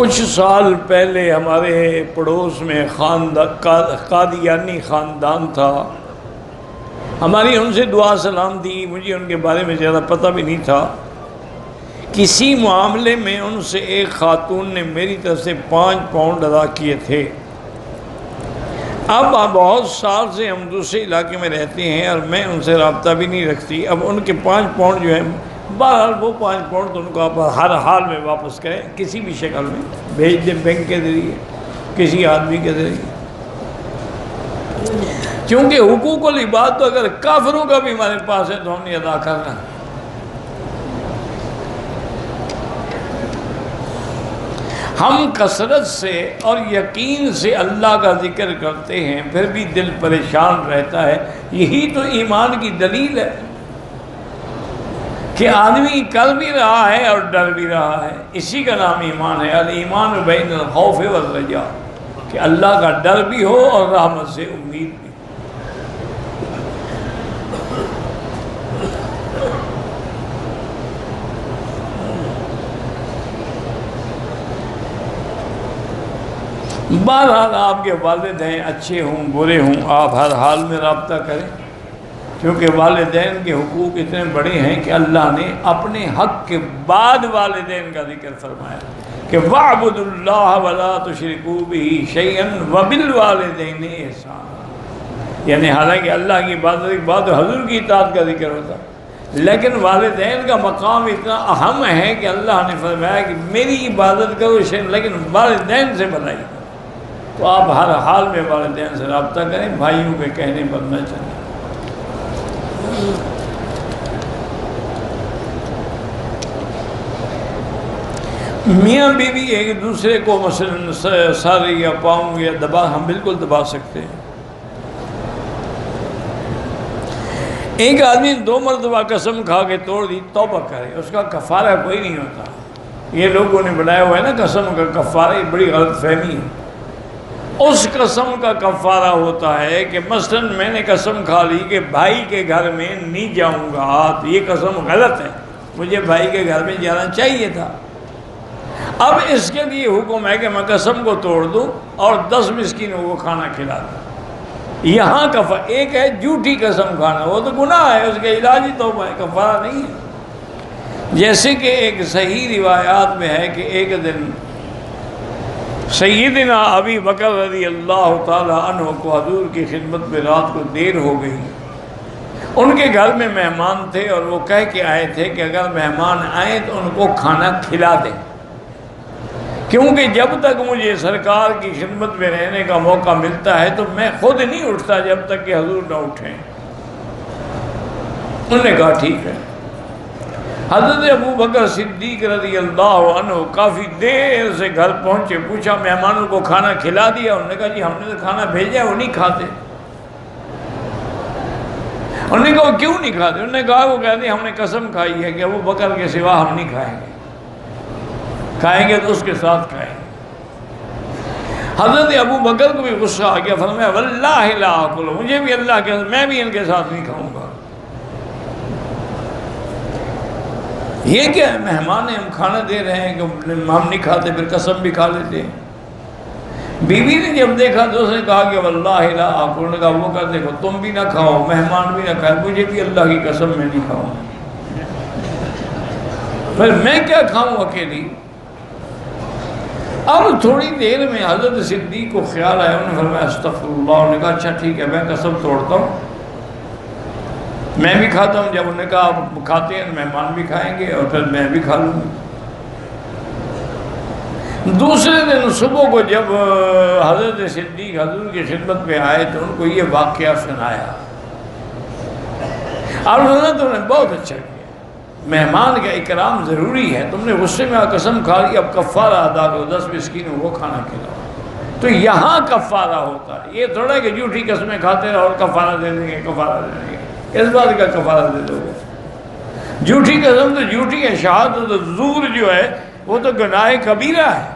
کچھ سال پہلے ہمارے پڑوس میں قادیانی خاندان تھا. ہماری ان سے دعا سلام تھی. مجھے ان کے بارے میں زیادہ پتہ بھی نہیں تھا. کسی معاملے میں ان سے ایک خاتون نے میری طرف سے 5 پاؤنڈ ادا کیے تھے. اب بہت سال سے ہم دوسرے علاقے میں رہتے ہیں اور میں ان سے رابطہ بھی نہیں رکھتی. اب ان کے 5 پاؤنڈ جو ہیں، بہرحال وہ 5 پاؤنڈ تو ان کو آپ ہر حال میں واپس کریں، کسی بھی شکل میں بھیج دیں، بینک کے ذریعے، کسی آدمی کے ذریعے. کیونکہ حقوق العباد تو اگر کافروں کا بھی ہمارے پاس ہے تو ہم نے ادا کرنا. ہم کثرت سے اور یقین سے اللہ کا ذکر کرتے ہیں، پھر بھی دل پریشان رہتا ہے. یہی تو ایمان کی دلیل ہے کہ آدمی کر بھی رہا ہے اور ڈر بھی رہا ہے. اسی کا نام ایمان ہے. الایمان بین الخوف والرجاء، کہ اللہ کا ڈر بھی ہو اور رحمت سے امید بھی. بہرحال آپ کے والد ہیں، اچھے ہوں برے ہوں، آپ ہر حال میں رابطہ کریں، کیونکہ والدین کے حقوق اتنے بڑے ہیں کہ اللہ نے اپنے حق کے بعد والدین کا ذکر فرمایا کہ وَاعْبُدُوا اللَّهَ وَلَا تُشْرِكُوا بِهِ شَيْئًا وَبِالْوَالِدَيْنِ إِحْسَانًا. یعنی حالانکہ اللہ کی عبادت کے بعد حضور کی اطاعت کا ذکر ہوتا، لیکن والدین کا مقام اتنا اہم ہے کہ اللہ نے فرمایا کہ میری عبادت کرو لیکن والدین سے بھلائی کرو. تو آپ ہر حال میں والدین سے رابطہ کریں، بھائیوں کے کہنے پر نہ چلیں. میاں بیوی ایک دوسرے کو مثلا سر یا پاؤں یا ہم بالکل دبا سکتے ہیں. ایک آدمی 2 مرتبہ قسم کھا کے توڑ دی، توبہ کرے، اس کا کفارہ کوئی نہیں ہوتا. یہ لوگوں نے بنایا ہوا ہے نا قسم کا کفارہ، یہ بڑی غلط فہمی ہے. اس قسم کا کفارہ ہوتا ہے کہ مثلا میں نے قسم کھا لی کہ بھائی کے گھر میں نہیں جاؤں گا، تو یہ قسم غلط ہے، مجھے بھائی کے گھر میں جانا چاہیے تھا. اب اس کے لیے حکم ہے کہ میں قسم کو توڑ دوں اور 10 مسکینوں کو کھانا کھلا دوں. یہاں ایک ہے جھوٹی قسم کھانا، وہ تو گناہ ہے، اس کا علاج ہی توبہ ہے، کفارہ نہیں ہے. جیسے کہ ایک صحیح روایات میں ہے کہ ایک دن سیدنا ابی بکر رضی اللہ تعالی عنہ کو حضور کی خدمت میں رات کو دیر ہو گئی. ان کے گھر میں مہمان تھے اور وہ کہہ کے آئے تھے کہ اگر مہمان آئیں تو ان کو کھانا کھلا دیں، کیونکہ جب تک مجھے سرکار کی خدمت میں رہنے کا موقع ملتا ہے تو میں خود نہیں اٹھتا جب تک کہ حضور نہ اٹھیں. انہوں نے کہا ٹھیک ہے. حضرت ابو بکر صدیق رضی اللہ عنہ کافی دیر سے گھر پہنچے، پوچھا مہمانوں کو کھانا کھلا دیا؟ انہوں نے کہا جی ہم نے تو کھانا بھیجا ہے، وہ نہیں کھاتے. انہوں نے کہا کیوں نہیں کھاتے؟ انہوں نے کہا وہ کہتے ہم نے قسم کھائی ہے کہ ابو بکر کے سوا ہم نہیں کھائیں گے، کھائیں گے تو اس کے ساتھ کھائیں گے. حضرت ابو بکر کو بھی غصہ آ گیا، فرمایا واللہ لا آکل، مجھے بھی اللہ کے میں بھی ان کے ساتھ نہیں کھاؤں گا. یہ کیا ہے، مہمان ہیں، ہم کھانا دے رہے ہیں کہ ہم نہیں کھاتے، پھر قسم بھی کھا لیتے ہیں. بیوی نے جب دیکھا تو اس نے کہا کہ واللہ لا آکل. انہوں نے کہا وہ کر دیکھو تم بھی نہ کھاؤ، مہمان بھی نہ کھائے، مجھے بھی اللہ کی قسم میں نہیں کھاؤں، پھر میں کیا کھاؤں اکیلی. اب تھوڑی دیر میں حضرت صدیق کو خیال آیا، انہوں نے فرمایا استغفر اللہ. انہوں نے کہا اچھا ٹھیک ہے، میں قسم توڑتا ہوں، میں بھی کھاتا ہوں. جب انہوں نے کہا آپ کھاتے ہیں مہمان بھی کھائیں گے اور پھر میں بھی کھا لوں گی. دوسرے دن صبح کو جب حضرت صدیق حضور کی خدمت میں آئے تو ان کو یہ واقعہ سنایا. اور انہوں نے بہت اچھا کیا، مہمان کا اکرام ضروری ہے، تم نے غصے میں قسم کھا لی، اب کفارہ ادا کرو، 10 مسکینوں کو کھانا کھلاؤ. تو یہاں کفارہ ہوتا ہے. یہ تھوڑا ہے کہ جھوٹی قسمیں کھاتے رہو اور کفارہ دے دیں گے، کفارہ دے دیں گے، اس بات کا کفارہ دے دو گے. جھوٹی قسم تو جھوٹی ہے، شہادت زور جو ہے وہ تو گناہ کبیرہ ہے.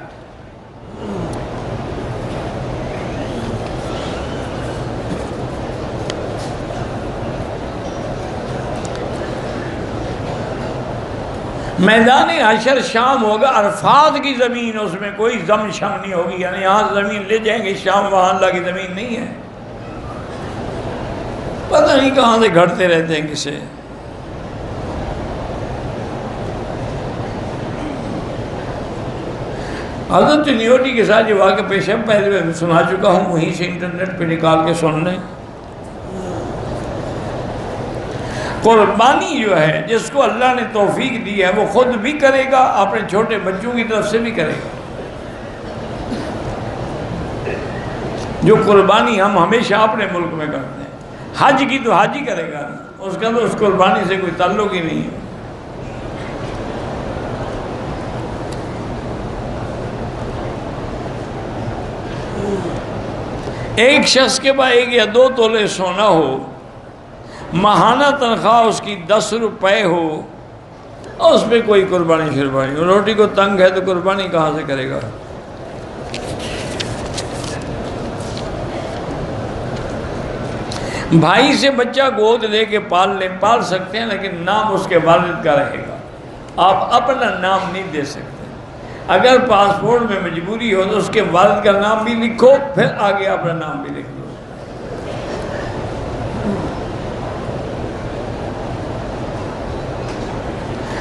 میدان حشر شام ہوگا، عرفات کی زمین، اس میں کوئی زم شم نہیں ہوگی، یعنی یہاں زمین لے جائیں گے شام، وہاں اللہ کی زمین نہیں ہے، پتہ نہیں کہاں سے گھڑتے رہتے ہیں کسے۔ حضرت نیوٹی کے ساتھ جو واقعہ پیش ہے پہلے میں سنا چکا ہوں، وہیں سے انٹرنیٹ پہ نکال کے سن لیں۔ قربانی جو ہے جس کو اللہ نے توفیق دی ہے وہ خود بھی کرے گا، اپنے چھوٹے بچوں کی طرف سے بھی کرے گا۔ جو قربانی ہم ہمیشہ اپنے ملک میں کرتے ہیں، حج کی تو حج ہی کرے گا، اس کا تو اس قربانی سے کوئی تعلق ہی نہیں ہے۔ ایک شخص کے پاس 1 یا 2 تولے سونا ہو، ماہانہ تنخواہ اس کی 10 روپے ہو، اور اس پہ کوئی قربانی شربانی، روٹی کو تنگ ہے تو قربانی کہاں سے کرے گا؟ بھائی سے بچہ گود لے کے پال سکتے ہیں، لیکن نام اس کے والد کا رہے گا، آپ اپنا نام نہیں دے سکتے۔ اگر پاسپورٹ میں مجبوری ہو تو اس کے والد کا نام بھی لکھو، پھر آگے اپنا نام بھی لکھ لو۔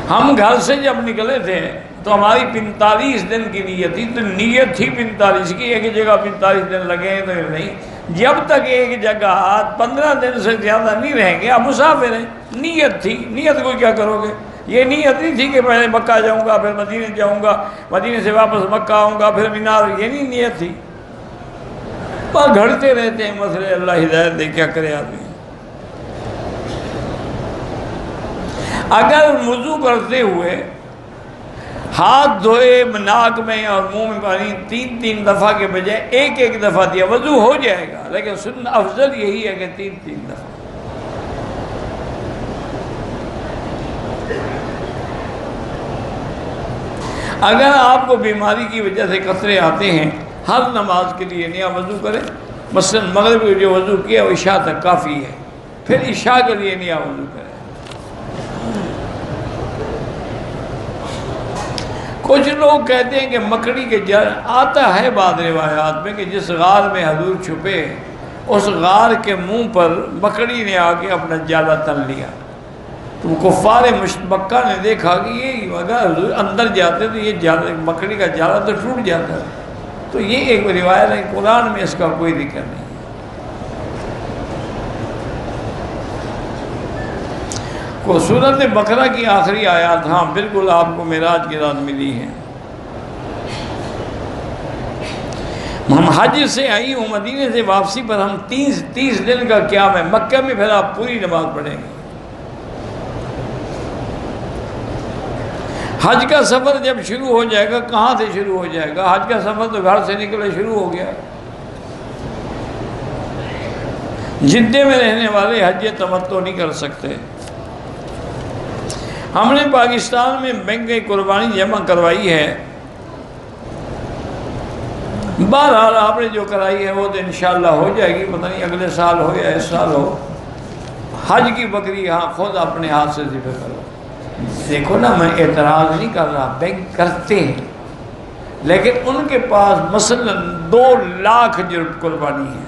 ہم گھر سے جب نکلے تھے تو ہماری 45 دن کی نیت تھی، تو نیت تھی 45 کی، ایک جگہ 45 دن لگے تو نہیں، جب تک ایک جگہ 15 دن سے زیادہ نہیں رہیں گے آپ مسافر ہیں۔ نیت تھی، نیت کو کیا کرو گے؟ یہ نیت نہیں تھی کہ پہلے مکہ جاؤں گا، پھر مدینے جاؤں گا، مدینے سے واپس مکہ آؤں گا، پھر مینار، یہ نہیں نیت تھی۔ بس گھڑتے رہتے ہیں مسئلے، اللہ ہدایت دے، کیا کرے آدمی۔ اگر وضو کرتے ہوئے ہاتھ دھوئے ناک میں اور منہ میں پانی 3 دفعہ کے بجائے 1 دفعہ دیا، وضو ہو جائے گا، لیکن سنت افضل یہی ہے کہ 3 دفعہ۔ اگر آپ کو بیماری کی وجہ سے قطرے آتے ہیں، ہر نماز کے لیے نیا وضو کریں، مثلا مغرب کے جو وضو کیا وہ عشاء تک کافی ہے، پھر عشاء کے لیے نیا وضو کریں۔ کچھ لوگ کہتے ہیں کہ مکڑی کے جال، آتا ہے بعض روایات میں کہ جس غار میں حضور چھپے اس غار کے منہ پر مکڑی نے آ کے اپنا جالا تن لیا، تو کفار مکہ نے دیکھا کہ یہ اگر حضور اندر جاتے تو یہ جالا، مکڑی کا جالا تو ٹوٹ جاتا ہے، تو یہ ایک روایت ہے، قرآن میں اس کا کوئی ذکر نہیں۔ کو سورۃ بقرہ کی آخری آیات، ہاں بالکل آپ کو معراج کی رات ملی ہے۔ ہم حج سے آئی ہوں، مدینے سے واپسی پر ہم 30 دن کا قیام ہے مکہ میں، پھر آپ پوری نماز پڑھیں گے۔ حج کا سفر جب شروع ہو جائے گا، کہاں سے شروع ہو جائے گا؟ حج کا سفر تو گھر سے نکلے شروع ہو گیا۔ جدے میں رہنے والے حج تمتع نہیں کر سکتے۔ ہم نے پاکستان میں بینک کی قربانی جمع کروائی ہے، بہرحال آپ نے جو کرائی ہے وہ تو انشاءاللہ ہو جائے گی، پتہ نہیں اگلے سال ہو یا اس سال ہو۔ حج کی بکری ہاں خود اپنے ہاتھ سے ذبح کرو۔ دیکھو نا، میں اعتراض نہیں کر رہا، بینک کرتے ہیں، لیکن ان کے پاس مثلا 2 لاکھ جو قربانی ہے،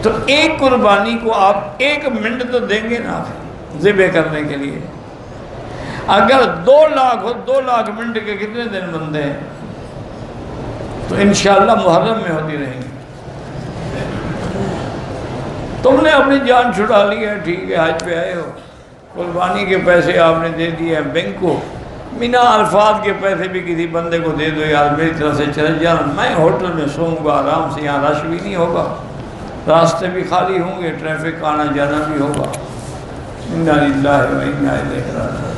تو ایک قربانی کو آپ 1 منٹ تو دیں گے نا ذبح کرنے کے لیے۔ اگر 2 لاکھ ہو، 2 لاکھ منٹ کے کتنے دن بنتے ہیں؟ تو انشاءاللہ محرم میں ہوتی رہیں گی۔ تم نے اپنی جان چھڑا لی ہے، ٹھیک ہے، حج پہ آئے ہو، قربانی کے پیسے آپ نے دے دیے ہیں بینک کو، مینا عرفات کے پیسے بھی کسی بندے کو دے دو، یار میری طرف سے چل جانا، میں ہوٹل میں سوؤں گا آرام سے، یہاں رش بھی نہیں ہوگا، راستے بھی خالی ہوں گے، ٹریفک آنا جانا بھی ہوگا۔ انا للہ و انا الیہ راجعون۔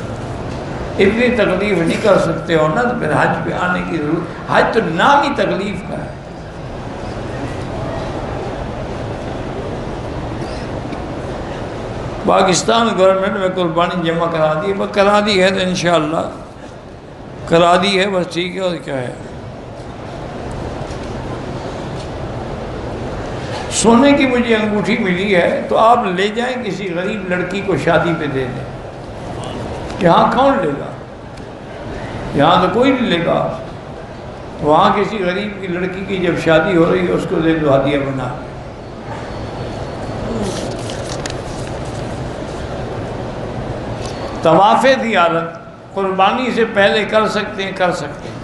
اتنی تکلیف نہیں کر سکتے ہو نا، تو پھر حج پہ آنے کی ضرورت، حج تو نام ہی تکلیف کا ہے۔ پاکستان گورنمنٹ میں قربانی جمع کرا دی، بس کرا دی ہے تو انشاءاللہ کرا دی ہے، بس ٹھیک ہے، اور کیا ہے۔ سونے کی مجھے انگوٹھی ملی ہے، تو آپ لے جائیں کسی غریب لڑکی کو شادی پہ دے دیں، یہاں کون لے گا؟ یہاں تو کوئی نہیں لے گا. وہاں کسی غریب کی لڑکی کی جب شادی ہو رہی ہے اس کو دے دو ہدیہ بنا. طواف زیارت قربانی سے پہلے کر سکتے ہیں، کر سکتے ہیں.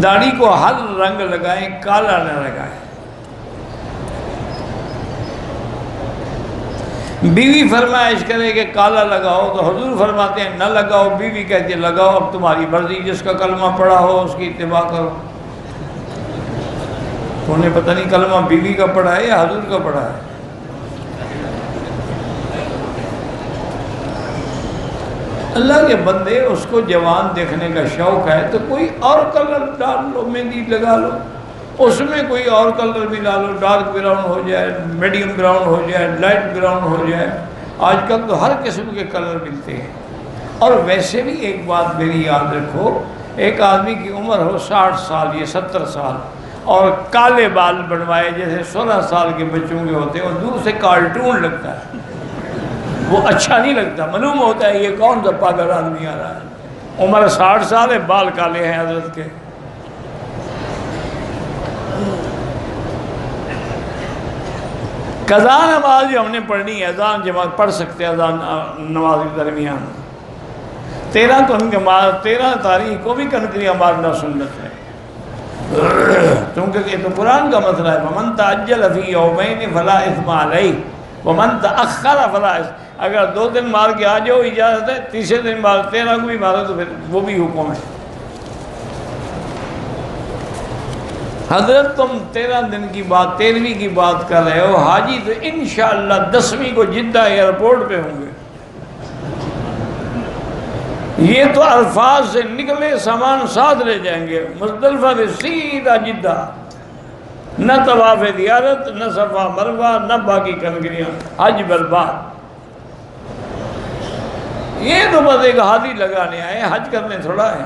داڑھی کو ہر رنگ لگائیں، کالا نہ لگائیں. بیوی فرمائش کرے کہ کالا لگاؤ تو حضور فرماتے ہیں نہ لگاؤ. بیوی کہتی ہے لگاؤ، اب تمہاری مرضی، جس کا کلمہ پڑھا ہو اس کی اتباع کرو. انہیں پتہ نہیں کلمہ بیوی کا پڑھا ہے یا حضور کا پڑھا ہے. اللہ کے بندے، اس کو جوان دیکھنے کا شوق ہے تو کوئی اور کلر ڈال لو، مہندی لگا لو، اس میں کوئی اور کلر بھی ڈالو، ڈارک براؤن ہو جائے، میڈیم براؤن ہو جائے، لائٹ براؤن ہو جائے. آج کل تو ہر قسم کے کلر ملتے ہیں. اور ویسے بھی ایک بات میری یاد رکھو، ایک آدمی کی عمر ہو 60 سال یا 70 سال اور کالے بال بنوائے جیسے 16 سال کے بچوں کے ہوتے ہیں، اور دور سے کارٹون لگتا ہے، وہ اچھا نہیں لگتا. معلوم ہوتا ہے یہ کون سا پاگل آدمی آ رہا ہے. عمر 60 سال ہے، بال کالے ہیں حضرت کے. قضا نماز جو ہم نے پڑھنی ہے، اذان جماعت پڑھ سکتے ہیں اذان نماز کے درمیان. 13 تاریخ کو بھی کنکریاں مارنا سنت ہے، کیونکہ یہ تو قرآن کا مسئلہ ہے. وَمَن تَعَجَّلَ فِي يَوْمَيْنِ فَلَا إِثْمَ عَلَيْهِ وَمَن تَأَخَّرَ فَلَا إِثْمَ. اگر 2 دن مار کے آ جاؤ اجازت ہے، تیسرے دن مار 13 کو بھی مارو تو پھر وہ بھی حکم ہے. حضرت تم 13 دن کی بات، 13ویں کی بات کر رہے ہو. حاجی تو انشاءاللہ 10ویں کو جدہ ایئرپورٹ پہ ہوں گے. یہ تو الفاظ سے نکلے سامان ساتھ لے جائیں گے. مزدلفہ سے سیدھا جدہ، نہ طواف زیارت، نہ صفا مروہ، نہ باقی کنکریاں. حج برباد. یہ تو بس ایک ہاتھی لگانے آئے، حج کرنے تھوڑا ہے.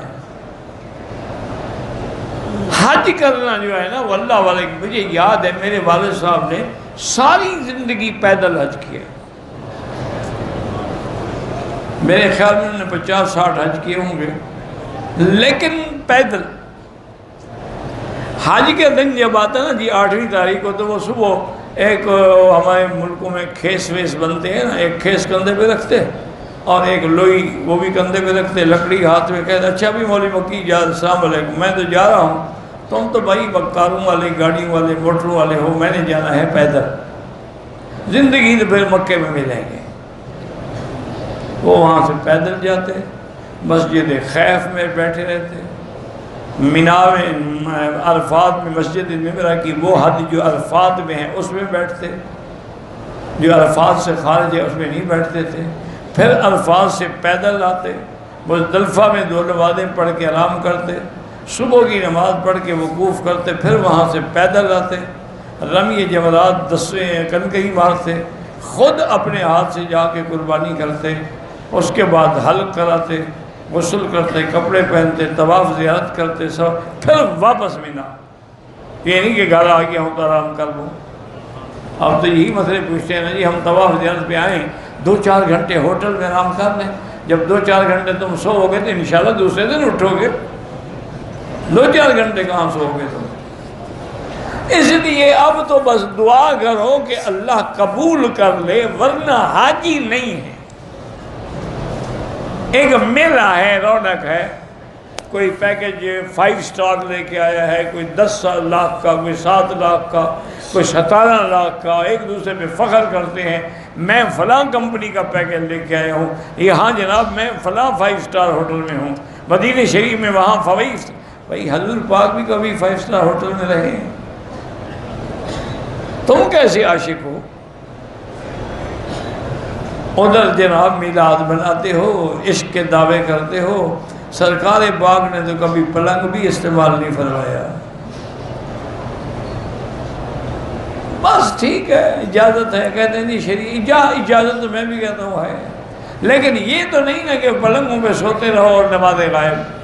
حج کرنا جو ہے نا وہ اللہ والے. مجھے یاد ہے میرے والد صاحب نے ساری زندگی پیدل حج کیا. میرے خیال میں انہوں نے 50-60 حج کیے ہوں گے، لیکن پیدل. حج کے دن جب آتا نا جی 8ویں تاریخ کو، تو وہ صبح ایک ہمارے ملکوں میں کھیس ویس بنتے ہیں نا، ایک کھیس کندھے پہ رکھتے اور ایک لوئی وہ بھی کندھے پہ رکھتے، لکڑی ہاتھ میں. کہتے اچھا بھی مولوی مکی جا، السلام علیکم، میں تو جا رہا ہوں، تم تو بھائی کاروں والے، گاڑیوں والے، موٹروں والے ہو، میں نے جانا ہے پیدل. زندگی تو پھر مکے میں ملیں گے. وہ وہاں سے پیدل جاتے، مسجد خیف میں بیٹھے رہتے، مینا میں، عرفات میں مسجد نمرہ کی وہ حد جو عرفات میں ہے اس میں بیٹھتے، جو عرفات سے خارج ہے اس میں نہیں بیٹھتے تھے. پھر عرفات سے پیدل آتے، مزدلفہ میں 2 نمازیں پڑھ کے آرام کرتے، صبح کی نماز پڑھ کے وقوف کرتے، پھر وہاں سے پیدل آتے، رمی جمرات 10ویں کنکری مارتے، خود اپنے ہاتھ سے جا کے قربانی کرتے. اس کے بعد حلق کراتے، غسل کرتے، کپڑے پہنتے، طواف زیارت کرتے، سب پھر واپس مینا. یہ نہیں کہ گھر آ گیا ہوں تو آرام کر لوں. اب تو یہی مسئلے پوچھتے ہیں نا جی، ہم طواف زیارت پہ آئیں 2-4 گھنٹے ہوٹل میں آرام کر لیں. جب 2-4 گھنٹے تم سو ہو گے تو انشاءاللہ دوسرے دن اٹھو گے. 2-4 گھنٹے کہاں سو گے تم؟ اس لیے اب تو بس دعا کرو کہ اللہ قبول کر لے، ورنہ حاجی نہیں ہے. ایک میلہ ہے، رونق ہے. کوئی پیکج 5 سٹار لے کے آیا ہے، کوئی 10 لاکھ کا، کوئی 7 لاکھ کا، کوئی 17 لاکھ کا. ایک دوسرے پہ فخر کرتے ہیں میں فلاں کمپنی کا پیکج لے کے آیا ہوں. یہاں جناب میں فلاں 5 سٹار ہوٹل میں ہوں، مدینہ شریف میں، وہاں بھائی حضور پاک بھی کبھی 5 سٹار ہوٹل میں رہے ہیں. تم کیسے عاشق ہو؟ ادھر جناب میلاد بناتے ہو، عشق کے دعوے کرتے ہو. سرکار باغ نے تو کبھی پلنگ بھی استعمال نہیں فرمایا. بس ٹھیک ہے، اجازت ہے، کہتے ہیں جی اجازت تو میں بھی کہتا ہوں ہے، لیکن یہ تو نہیں نا کہ پلنگوں پہ سوتے رہو اور نمازیں غائب.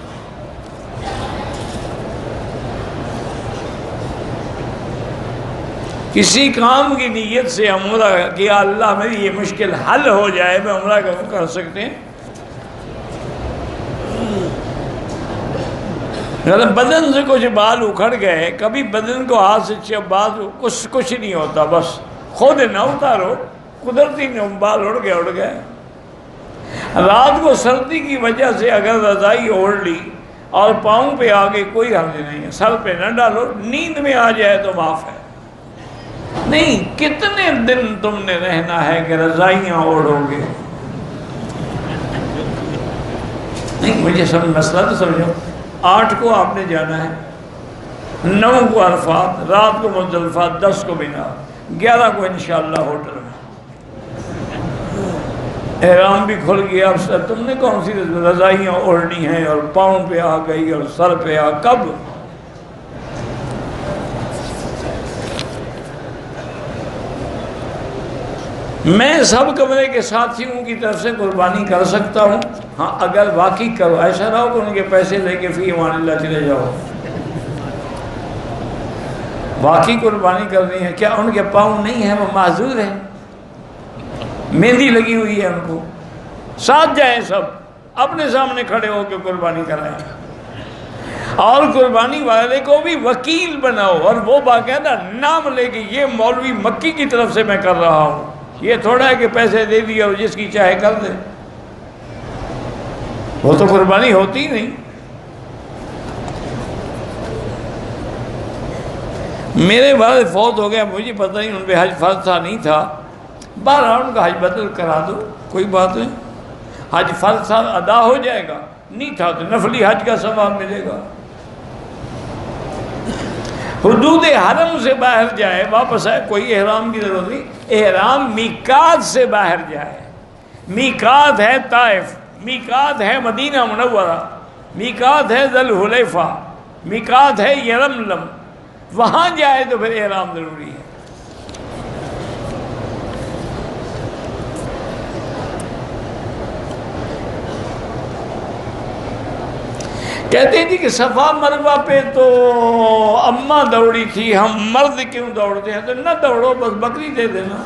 کسی کام کی نیت سے عمرہ کیا، اللہ میری یہ مشکل حل ہو جائے، میں عمرہ کر سکتے ہیں. اگر بدن سے کچھ بال اکھڑ گئے، کبھی بدن کو ہاتھ سے بال کچھ نہیں ہوتا، بس خود نہ اتارو، قدرتی بال اڑ گئے. رات کو سردی کی وجہ سے اگر رضائی اوڑھ لی اور پاؤں پہ آگے کوئی حرج نہیں ہے، سر پہ نہ ڈالو، نیند میں آ جائے تو معاف ہے. نہیں، کتنے دن تم نے رہنا ہے کہ رضائیاں اوڑھو گے؟ نہیں، مجھے مسئلہ تو سمجھو. 8 کو آپ نے جانا ہے، 9 کو عرفات، رات کو مزدلفہ، 10 کو مینا، 11 کو انشاءاللہ ہوٹل میں. احرام بھی کھل گیا. اب تم نے کون سی رضائیاں اوڑھنی ہیں اور پاؤں پہ آ گئی اور سر پہ کب؟ میں سب کمرے کے ساتھیوں کی طرف سے قربانی کر سکتا ہوں. ہاں، اگر واقعی کرو، ایسا نہ ہو کہ ان کے پیسے لے کے فی امان اللہ چلے جاؤ. واقعی قربانی کرنی ہے. کیا ان کے پاؤں نہیں ہیں، وہ معذور ہیں، مہندی لگی ہوئی ہے ان کو؟ ساتھ جائیں، سب اپنے سامنے کھڑے ہو کے قربانی کرائیں. اور قربانی والے کو بھی وکیل بناؤ، اور وہ باقاعدہ نام لے کے یہ مولوی مکی کی طرف سے میں کر رہا ہوں. یہ تھوڑا ہے کہ پیسے دے دیا اور جس کی چاہے کر دے. وہ تو قربانی ہوتی ہی نہیں. میرے والد فوت ہو گیا، مجھے پتہ نہیں ان پہ حج فرض تھا نہیں تھا. بہرحال ان کا حج بدل کرا دو، کوئی بات نہیں. حج فرض تھا ادا ہو جائے گا، نہیں تھا تو نفلی حج کا ثواب ملے گا. حدود حرم سے باہر جائے، واپس آئے، کوئی احرام کی ضرورت نہیں. احرام میقات سے باہر جائے. میقات ہے طائف، میقات ہے مدینہ منورہ، میقات ہے ذی الحلیفہ، میقات ہے یرملم. وہاں جائے تو پھر احرام ضروری ہے. کہتے تھی کہ صفا مروہ پہ تو اماں دوڑی تھی، ہم مرد کیوں دوڑتے ہیں؟ تو نہ دوڑو، بس بکری دے دینا.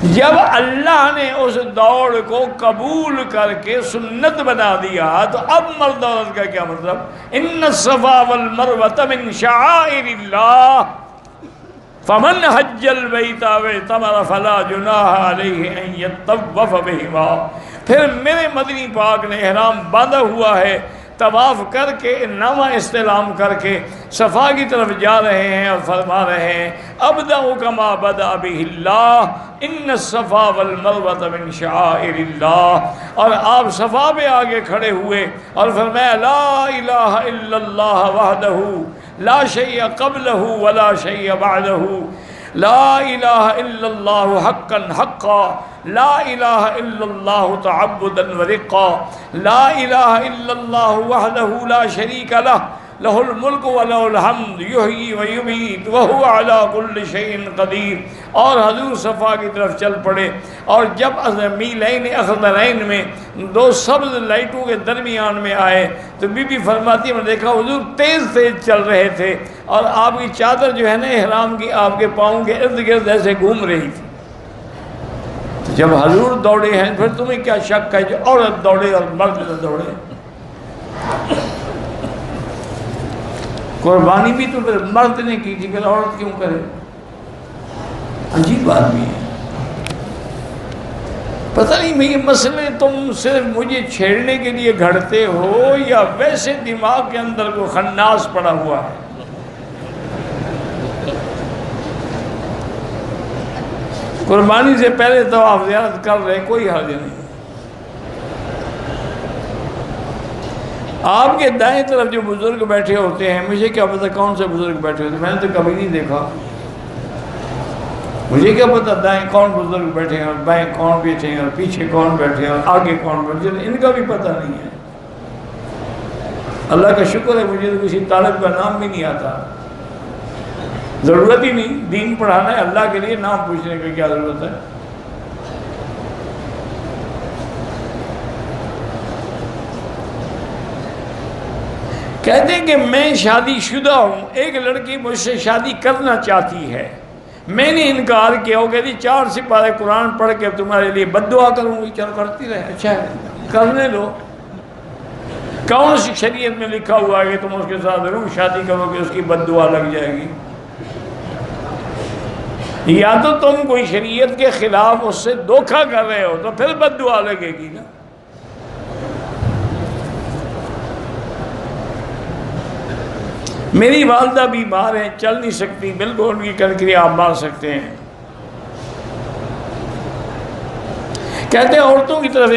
جب اللہ نے اس دوڑ کو قبول کر کے سنت بنا دیا تو اب مرد عورت کا کیا مطلب؟ ان الصفا والمروہ من شعائر اللہ فمن حج البیت او اعتمر فلا جناح علیہ ان یطوف بہما. پھر میرے مدنی پاک نے احرام باندھا ہوا ہے، طواف کر کے نامہ استلام کر کے صفا کی طرف جا رہے ہیں اور فرما رہے ہیں ابدأ کما بدأ بہ اللہ ان الصفا والمروہ من شعائر اللہ. اور آپ صفا پہ آگے کھڑے ہوئے اور فرمایا لا الہ الا اللہ وحدہ لا شیء قبلہ ولا شیء بعدہ، لا الہ الا اللہ حقا حقا، لا الہ الا اللہ تعبدا ورقا، لا الہ الا اللہ وحدہ لا شریک لہ، لہ الملک ولہ الحمد یحیی ویمیت وہو علی کل شیء قدیر. اور حضور صفا کی طرف چل پڑے. اور جب میلین اخضرین میں 2 سبز لائٹوں کے درمیان میں آئے تو بی بی فرماتی ہے میں دیکھا حضور تیز تیز چل رہے تھے اور آپ کی چادر جو ہے نا احرام کی آپ کے پاؤں کے ارد گرد ایسے گھوم رہی تھی. تو جب حضور دوڑے ہیں پھر تمہیں کیا شک ہے جو عورت دوڑے اور مرد نہ دوڑے؟ قربانی بھی تو پھر مرد نے کی تھی، پھر عورت کیوں کرے؟ عجیب آدمی ہے. پتہ نہیں میں یہ مسئلے تم صرف مجھے چھیڑنے کے لیے گھڑتے ہو یا ویسے دماغ کے اندر کو خناس پڑا ہوا ہے. قربانی سے پہلے تو آپ زیارت کر رہے، کوئی حرج نہیں. آپ کے دائیں طرف جو بزرگ بیٹھے ہوتے ہیں، مجھے کیا پتہ کون سے بزرگ بیٹھے ہوتے ہیں، میں نے تو کبھی نہیں دیکھا. مجھے کیا پتہ دائیں کون بزرگ بیٹھے ہیں اور بائیں کون بیٹھے ہیں اور پیچھے کون بیٹھے ہیں اور آگے کون بیٹھے ہیں، ان کا بھی پتہ نہیں ہے. اللہ کا شکر ہے مجھے تو کسی طالب کا نام بھی نہیں آتا. ضرورت ہی نہیں، دین پڑھانا ہے، اللہ کے لیے نام پوچھنے کی کیا ضرورت ہے؟ کہتے ہیں کہ میں شادی شدہ ہوں، ایک لڑکی مجھ سے شادی کرنا چاہتی ہے، میں نے انکار کیا. وہ کہتی 4 سپارے قرآن پڑھ کے تمہارے لیے بد دعا کروں گی. چلو کرتی رہے، اچھا ہے کرنے دو. کون سی شریعت میں لکھا ہوا ہے کہ تم اس کے ساتھ روح شادی کرو کہ اس کی بد دعا لگ جائے گی؟ یا تو تم کوئی شریعت کے خلاف اس سے دھوکہ کر رہے ہو تو پھر بد دعا لگے گی نا۔ میری والدہ بیمار ہیں، چل نہیں سکتی، بالکل ان کی کنکری آپ مار سکتے ہیں۔ کہتے ہیں عورتوں کی طرف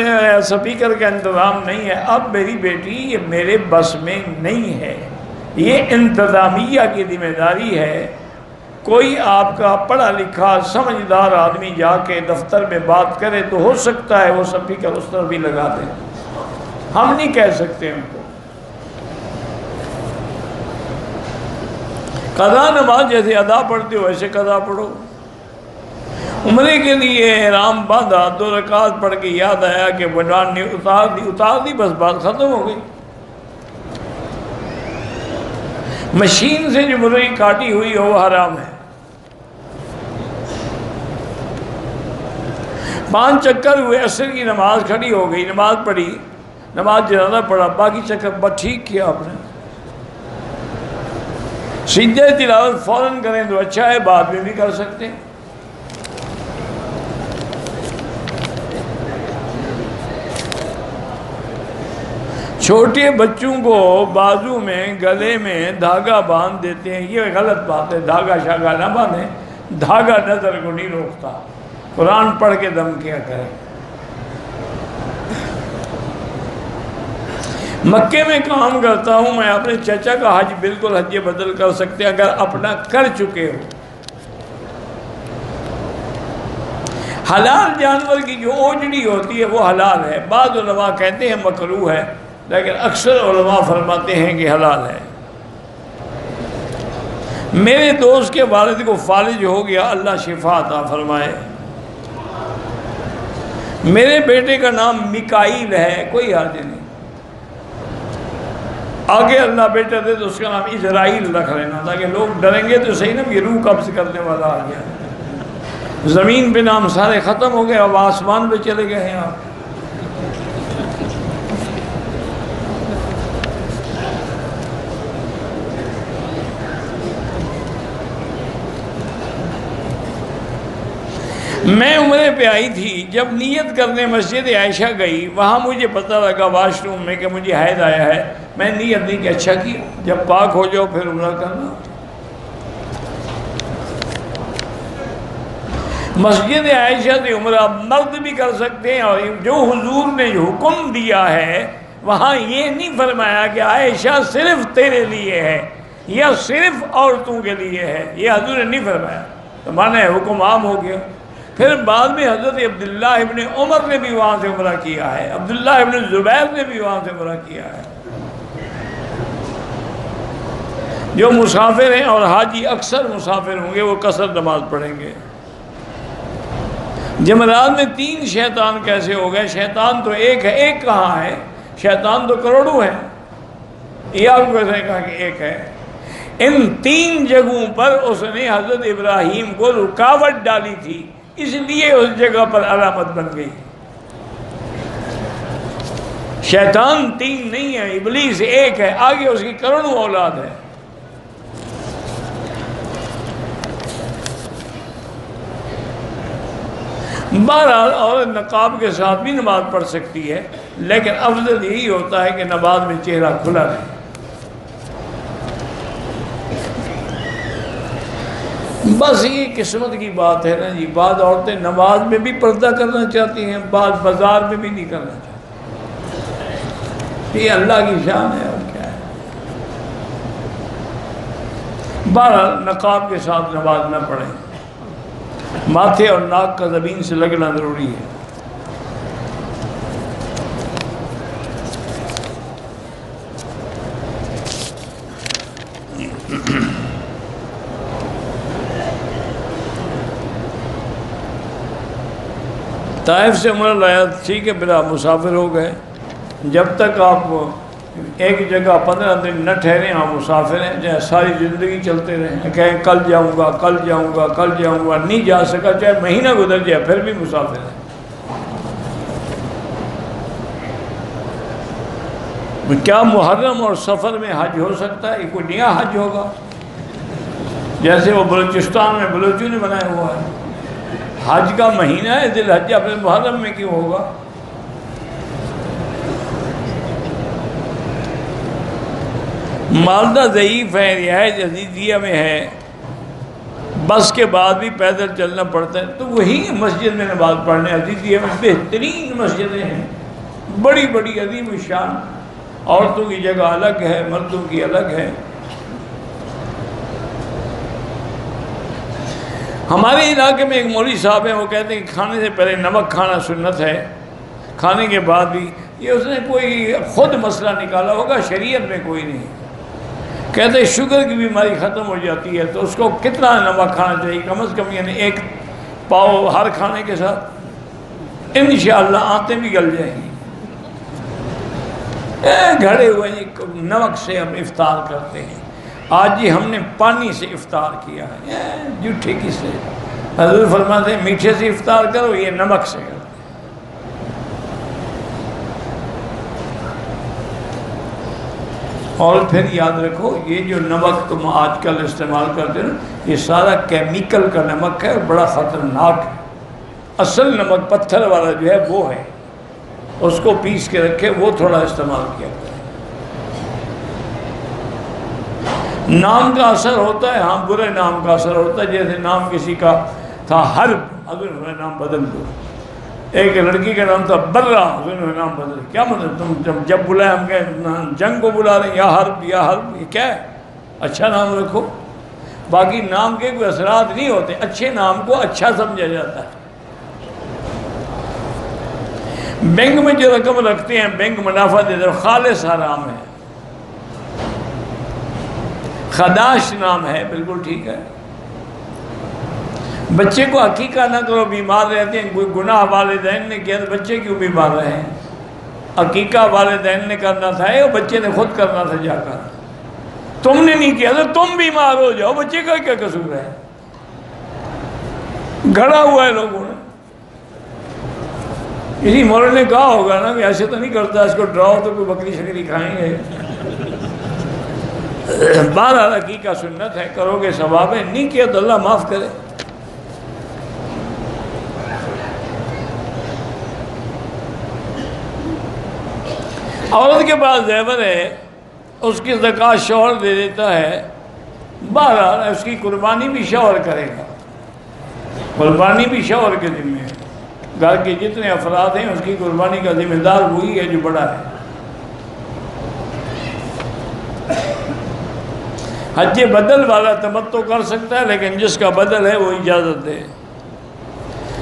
سپیکر کا انتظام نہیں ہے۔ اب میری بیٹی یہ میرے بس میں نہیں ہے، یہ انتظامیہ کی ذمہ داری ہے۔ کوئی آپ کا پڑھا لکھا سمجھدار آدمی جا کے دفتر میں بات کرے تو ہو سکتا ہے وہ سپیکر اس طرف بھی لگا دے، ہم نہیں کہہ سکتے ان کو۔ قضا نماز جیسے ادا پڑھتے ہو ایسے قضا پڑھو۔ عمرے کے لیے احرام باندھا، 2 رکعت پڑھ کے یاد آیا کہ بنان نے اتار دی، بس بات ختم ہو گئی۔ مشین سے جو مرغی کاٹی ہوئی ہو وہ حرام ہے۔ 5 چکر ہوئے، عصر کی نماز کھڑی ہو گئی، نماز پڑھی، نماز جنازہ پڑھا، باقی چکر بس ٹھیک کیا آپ نے۔ سجدہ تلاوت فوراً کریں تو اچھا ہے، بعد میں بھی کر سکتے ہیں۔ چھوٹے بچوں کو بازو میں گلے میں دھاگا باندھ دیتے ہیں، یہ غلط بات ہے۔ دھاگا شاگا نہ باندھیں، دھاگا نظر کو نہیں روکتا۔ قرآن پڑھ کے دم کیا کریں۔ مکے میں کام کرتا ہوں میں، اپنے چچا کا حج بالکل حج بدل کر سکتے ہیں اگر اپنا کر چکے ہو۔ حلال جانور کی جو اوجڑی ہوتی ہے وہ حلال ہے، بعض علماء کہتے ہیں مکروہ ہے، لیکن اکثر علماء فرماتے ہیں کہ حلال ہے۔ میرے دوست کے والد کو فالج ہو گیا، اللہ شفا عطا فرمائے۔ میرے بیٹے کا نام میکائیل ہے، کوئی حرج نہیں، آگے اللہ بیٹا دے تو اس کا نام اسرائیل رکھ لینا، تاکہ لوگ ڈریں گے تو صحیح نا کہ روح قبض کرنے والا آ گیا۔ زمین پہ نام سارے ختم ہو گئے، اب آسمان پہ چلے گئے ہیں آپ۔ میں عمرے پہ آئی تھی، جب نیت کرنے مسجد عائشہ گئی، وہاں مجھے پتہ لگا واش روم میں کہ مجھے حیض آیا ہے۔ میں نیت نہیں کہ اچھا کیا، جب پاک ہو جاؤ پھر عمرہ کرنا۔ مسجد عائشہ سے عمرہ مرد بھی کر سکتے ہیں، اور جو حضور نے جو حکم دیا ہے وہاں یہ نہیں فرمایا کہ عائشہ صرف تیرے لیے ہے یا صرف عورتوں کے لیے ہے، یہ حضور نے نہیں فرمایا، تو مانا ہے حکم عام ہو گیا۔ پھر بعد میں حضرت عبداللہ ابن عمر نے بھی وہاں سے عمرہ کیا ہے، عبداللہ ابن زبیر نے بھی وہاں سے عمرہ کیا ہے۔ جو مسافر ہیں، اور حاجی اکثر مسافر ہوں گے، وہ قصر نماز پڑھیں گے۔ جمعرات میں 3 شیطان کیسے ہو گئے؟ شیطان تو ایک ہے، ایک کہاں ہے؟ شیطان تو کروڑوں ہیں، یہ آپ کو کیسے کہا کہ ایک ہے؟ ان 3 جگہوں پر اس نے حضرت ابراہیم کو رکاوٹ ڈالی تھی، اس لیے اس جگہ پر علامت بن گئی۔ شیطان 3 نہیں ہے، ابلیس ایک ہے، آگے اس کی کروڑوں اولاد ہے۔ بہرحال عورت نقاب کے ساتھ بھی نماز پڑھ سکتی ہے، لیکن افضل یہی ہوتا ہے کہ نماز میں چہرہ کھلا رہے۔ بس یہ قسمت کی بات ہے نا جی، بعض عورتیں نماز میں بھی پردہ کرنا چاہتی ہیں، بعض بازار میں بھی نہیں کرنا چاہتی، یہ اللہ کی شان ہے اور کیا ہے۔ بہرحال نقاب کے ساتھ نماز نہ پڑھیں، ماتھے اور ناک کا زمین سے لگنا ضروری ہے۔ طائف سے عمرہ لایا، ٹھیک ہے، پھر آپ مسافر ہو گئے، جب تک آپ ایک جگہ 15 دن نہ ٹھہریں آپ مسافر ہیں، چاہے ساری زندگی چلتے رہیں، کہیں کل جاؤں گا کل جاؤں گا کل جاؤں گا، نہیں جا سکا، چاہے مہینہ گزر جائے پھر بھی مسافر ہیں۔ کیا محرم اور سفر میں حج ہو سکتا ہے؟ یہ کوئی نیا حج ہوگا؟ جیسے وہ بلوچستان میں بلوچوں نے بنایا ہوا ہے، حج کا مہینہ ہے ذی الحجہ، اپنے محرم میں کیوں ہوگا؟ مالدہ ضعیف ہے، رہائش عزیزیہ میں ہے، بس کے بعد بھی پیدل چلنا پڑتا ہے، تو وہی مسجد میں نماز پڑھنے، عزیزیہ میں بہترین مسجدیں ہیں، بڑی بڑی عظیم الشان، عورتوں کی جگہ الگ ہے، مردوں کی الگ ہے۔ ہمارے علاقے میں ایک مولوی صاحب ہیں، وہ کہتے ہیں کہ کھانے سے پہلے نمک کھانا سنت ہے، کھانے کے بعد بھی۔ یہ اس نے کوئی خود مسئلہ نکالا ہوگا، شریعت میں کوئی نہیں۔ کہتے ہیں شوگر کی بیماری ختم ہو جاتی ہے تو اس کو کتنا نمک کھانا چاہیے؟ کم از کم یعنی 1 پاؤ ہر کھانے کے ساتھ، انشاءاللہ آنتیں بھی گل جائیں گی۔ گھڑے ہوئے نمک سے ہم افطار کرتے ہیں، آج جی ہم نے پانی سے افطار کیا ہے، جھوٹے کی سے۔ حضور فرماتے ہیں میٹھے سے افطار کرو، یہ نمک سے کرو۔ اور پھر یاد رکھو، یہ جو نمک تم آج کل استعمال کرتے ہو، یہ سارا کیمیکل کا نمک ہے، بڑا خطرناک ہے۔ اصل نمک پتھر والا جو ہے وہ ہے، اس کو پیس کے رکھے، وہ تھوڑا استعمال کیا کریں۔ نام کا اثر ہوتا ہے، ہاں برے نام کا اثر ہوتا ہے، جیسے نام کسی کا تھا حرب، حضور نے نام بدل دو۔ ایک لڑکی کا نام تھا برہ، حضور نے نام بدل۔ کیا مطلب؟ تم جب بلائے ہم کہیں جنگ کو بلا رہے ہیں، یا حرب یا حرب، یہ کیا ہے؟ اچھا نام رکھو۔ باقی نام کے کوئی اثرات نہیں ہوتے، اچھے نام کو اچھا سمجھا جاتا ہے۔ بینک میں جو رقم رکھتے ہیں، بینک منافع دیتے ہیں، خالص حرام ہے۔ خداش نام ہے، بالکل ٹھیک ہے۔ بچے کو عقیقہ نہ کرو، بیمار رہتے ہیں، کوئی گناہ والدین نے کیا تو بچے کیوں بیمار رہے ہیں؟ عقیقہ والدین نے کرنا تھا، یا بچے نے خود کرنا تھا جا کر؟ تم نے نہیں کیا تو تم بیمار ہو جاؤ، بچے کا کیا قصور ہے؟ گھڑا ہوا ہے لوگوں نے۔ کسی مولوی نے کہا ہوگا نا کہ ایسے تو نہیں کرتا، اس کو ڈراؤ تو کوئی بکری شکری کھائیں گے۔ بہرحال عقیقہ سنت ہے، کرو گے ثواب ہے، نہیں کیا تو اللہ معاف کرے۔ عورت کے پاس زیور ہے، اس کی زکوٰۃ شوہر دے دیتا ہے، بہرحال اس کی قربانی بھی شوہر کرے گا، قربانی بھی شوہر کے ذمہ ہے۔ گھر کے جتنے افراد ہیں اس کی قربانی کا ذمہ دار وہی ہے جو بڑا ہے۔ حج بدل والا تمتع کر سکتا ہے، لیکن جس کا بدل ہے وہ اجازت دے۔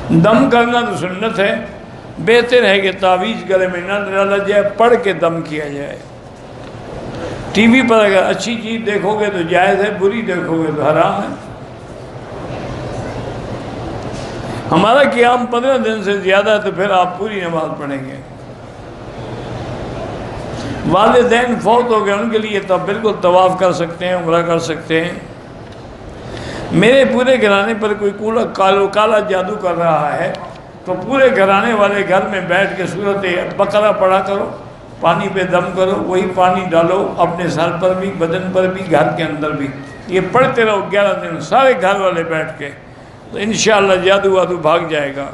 دم کرنا تو سنت ہے، بہتر ہے کہ تعویذ گلے میں نہ ڈالا جائے، پڑھ کے دم کیا جائے۔ ٹی وی پر اگر اچھی چیز دیکھو گے تو جائز ہے، بری دیکھو گے تو حرام ہے۔ ہمارا قیام 15 دن سے زیادہ ہے تو پھر آپ پوری نماز پڑھیں گے۔ والدین فوت ہو گئے، ان کے لیے تو بالکل طواف کر سکتے ہیں، عمرہ کر سکتے ہیں۔ میرے پورے گھرانے پر کوئی کالا جادو کر رہا ہے تو پورے گھرانے والے گھر میں بیٹھ کے سورۃ بقرہ پڑھا کرو، پانی پہ دم کرو، وہی پانی ڈالو اپنے سر پر بھی، بدن پر بھی، گھر کے اندر بھی، یہ پڑھتے رہو 11 دن، سارے گھر والے بیٹھ کے، تو انشاءاللہ جادو وادو بھاگ جائے گا۔